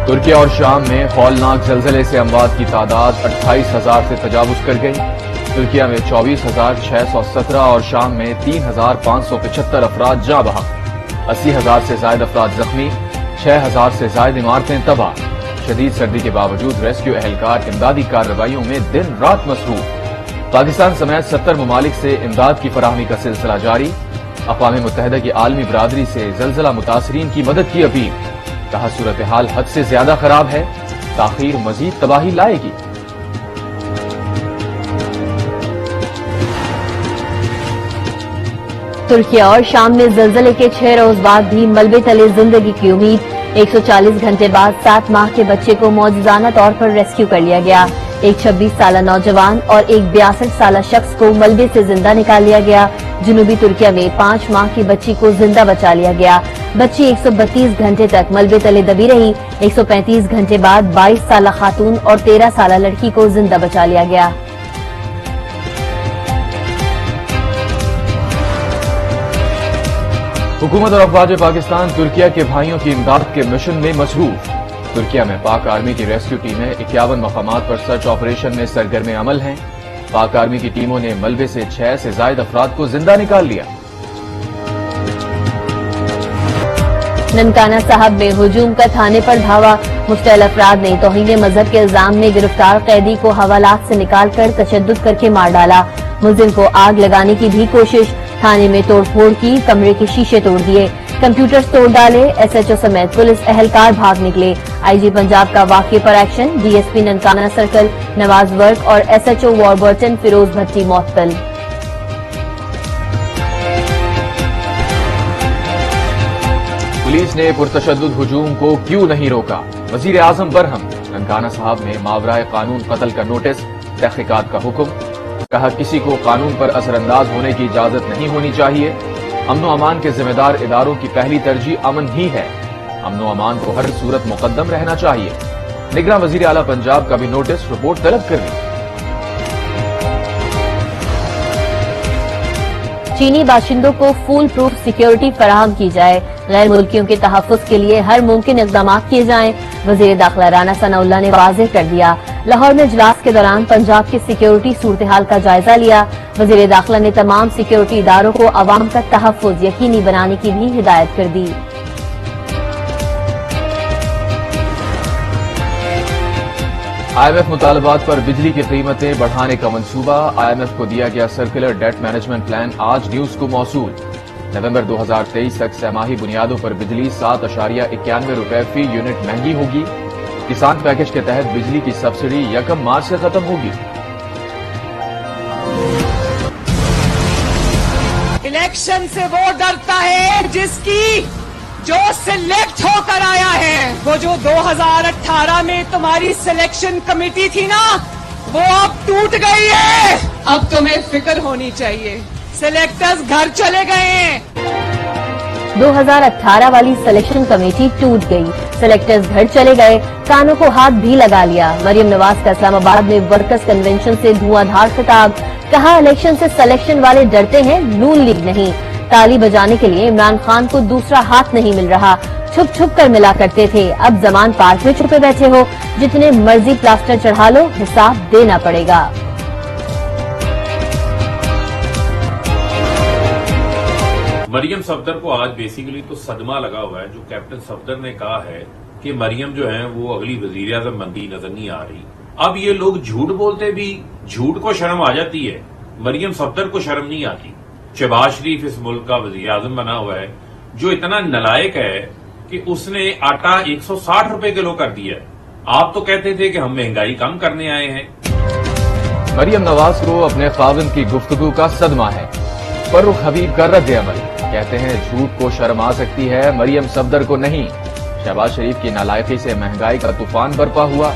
ترکیہ اور شام میں ہولناک زلزلے سے اموات کی تعداد 28,000 سے تجاوز کر گئی۔ ترکیہ میں 24,617 اور شام میں 3,575 افراد جاں بحق، 80,000 سے زائد افراد زخمی، 6,000 سے زائد عمارتیں تباہ۔ شدید سردی کے باوجود ریسکیو اہلکار امدادی کارروائیوں میں دن رات مصروف۔ پاکستان سمیت 70 ممالک سے امداد کی فراہمی کا سلسلہ جاری۔ اقوام متحدہ کی عالمی برادری سے زلزلہ متاثرین کی مدد کی اپیل، کہا صورتحال حد سے زیادہ خراب ہے، تاخیر مزید تباہی لائے گی۔ ترکیہ اور شام میں زلزلے کے 6 روز بعد بھی ملبے تلے زندگی کی امید۔ 140 گھنٹے بعد 7 ماہ کے بچے کو معجزانہ طور پر ریسکیو کر لیا گیا۔ ایک 26 سالہ نوجوان اور ایک 62 سالہ شخص کو ملبے سے زندہ نکال لیا گیا۔ جنوبی ترکیہ میں 5 ماہ کی بچی کو زندہ بچا لیا گیا۔ بچی 132 گھنٹے تک ملبے تلے دبی رہی۔ 135 گھنٹے بعد 22 سالہ خاتون اور 13 سالہ لڑکی کو زندہ بچا لیا گیا۔ حکومت اور افواج پاکستان ترکیہ کے بھائیوں کی امداد کے مشن میں مصروف۔ ترکیہ میں پاک آرمی کی ریسکیو ٹیمیں 51 مقامات پر سرچ آپریشن میں سرگرم عمل ہیں۔ پاک آرمی کی ٹیموں نے ملبے سے 6 سے زائد افراد کو زندہ نکال لیا۔ ننکانہ صاحب میں ہجوم کا تھانے پر دھاوا، مشتعل افراد نے توہین مذہب کے الزام میں گرفتار قیدی کو حوالات سے نکال کر تشدد کر کے مار ڈالا۔ ملزم کو آگ لگانے کی بھی کوشش، تھانے میں توڑ پھوڑ کی، کمرے کے شیشے توڑ دیے، کمپیوٹرز توڑ ڈالے۔ ایس ایچ او سمیت پولیس اہلکار بھاگ نکلے۔ آئی جی پنجاب کا واقعے پر action, D S P Nankana circle Nawaz Virk اور S H O Warburton Feroz Bhatti معطل۔ پولیس نے پرتشدد ہجوم کو کیوں نہیں روکا؟ وزیر اعظم برہم۔ ننکانہ صاحب میں ماورائے قانون قتل کا نوٹس، تحقیقات کا حکم، کہا کسی کو قانون پر اثر انداز ہونے کی اجازت نہیں ہونی چاہیے۔ امن و امان کے ذمہ دار اداروں کی پہلی ترجیح امن ہی ہے، امن و امان کو ہر صورت مقدم رہنا چاہیے۔ نگراں وزیر اعلیٰ پنجاب کا بھی نوٹس، رپورٹ طلب کر لی۔ چینی باشندوں کو فول پروف سیکیورٹی فراہم کی جائے، غیر ملکیوں کے تحفظ کے لیے ہر ممکن اقدامات کیے جائیں، وزیر داخلہ رانا ثناء اللہ نے واضح کر دیا۔ لاہور میں اجلاس کے دوران پنجاب کی سیکیورٹی صورتحال کا جائزہ لیا۔ وزیر داخلہ نے تمام سیکیورٹی اداروں کو عوام کا تحفظ یقینی بنانے کی بھی ہدایت کر دی۔ آئی ایم ایف مطالبات پر بجلی کی قیمتیں بڑھانے کا منصوبہ، آئی ایم ایف کو دیا گیا سرکولر ڈیٹ مینجمنٹ پلان آج نیوز کو موصول۔ نومبر 2023 تک سہ ماہی بنیادوں پر بجلی 7.91 روپے فی یونٹ مہنگی ہوگی۔ کسان پیکج کے تحت بجلی کی سبسڈی 1 مارچ سے ختم ہوگی۔ الیکشن سے وہ ڈرتا ہے جس کی جو سلیکٹ ہو کر آیا ہے۔ وہ جو 2018 میں تمہاری سلیکشن کمیٹی تھی نا، وہ اب ٹوٹ گئی ہے۔ اب تمہیں فکر ہونی چاہیے، سلیکٹرز گھر چلے گئے ہیں۔ 2018 والی سلیکشن کمیٹی ٹوٹ گئی، سلیکٹرز گھر چلے گئے، کانوں کو ہاتھ بھی لگا لیا۔ مریم نواز کا اسلام آباد میں ورکرز کنونشن سے دھواں دھار خطاب، کہا الیکشن سے سلیکشن والے ڈرتے ہیں، نون لیگ نہیں۔ تالی بجانے کے لیے عمران خان کو دوسرا ہاتھ نہیں مل رہا، چھپ چھپ کر ملا کرتے تھے، اب زمان پارک میں چھپے بیٹھے ہو، جتنے مرضی پلاسٹر چڑھا لو، حساب دینا پڑے گا۔ مریم صفدر کو آج بیسیکلی تو صدمہ لگا ہوا ہے۔ جو کیپٹن صفدر نے کہا ہے کہ مریم جو ہیں وہ اگلی وزیر اعظم بنتی نظر نہیں آ رہی۔ اب یہ لوگ جھوٹ بولتے بھی جھوٹ کو شرم آ جاتی ہے، مریم صفدر کو شرم نہیں آتی۔ شہباز شریف اس ملک کا وزیر اعظم بنا ہوا ہے، جو اتنا نالائق ہے کہ اس نے آٹا 160 روپے کلو کر دیا ہے۔ آپ تو کہتے تھے کہ ہم مہنگائی کم کرنے آئے ہیں۔ مریم نواز کو اپنے خاوند کی گفتگو کا صدمہ ہے، فرخ حبیب کا رد عمل، کہتے ہیں جھوٹ کو شرم آ سکتی ہے، مریم صفدر کو نہیں۔ شہباز شریف کی نالائقی سے مہنگائی کا طوفان برپا ہوا،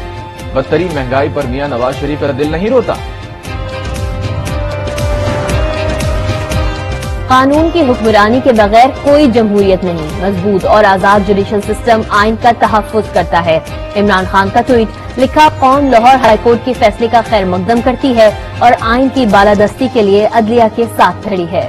بدترین مہنگائی پر میاں نواز شریف کا دل نہیں روتا۔ قانون کی حکمرانی کے بغیر کوئی جمہوریت نہیں، مضبوط اور آزاد جوڈیشل سسٹم آئین کا تحفظ کرتا ہے۔ عمران خان کا ٹویٹ، لکھا قوم لاہور ہائی کورٹ کے فیصلے کا خیر مقدم کرتی ہے اور آئین کی بالادستی کے لیے عدلیہ کے ساتھ کھڑی ہے۔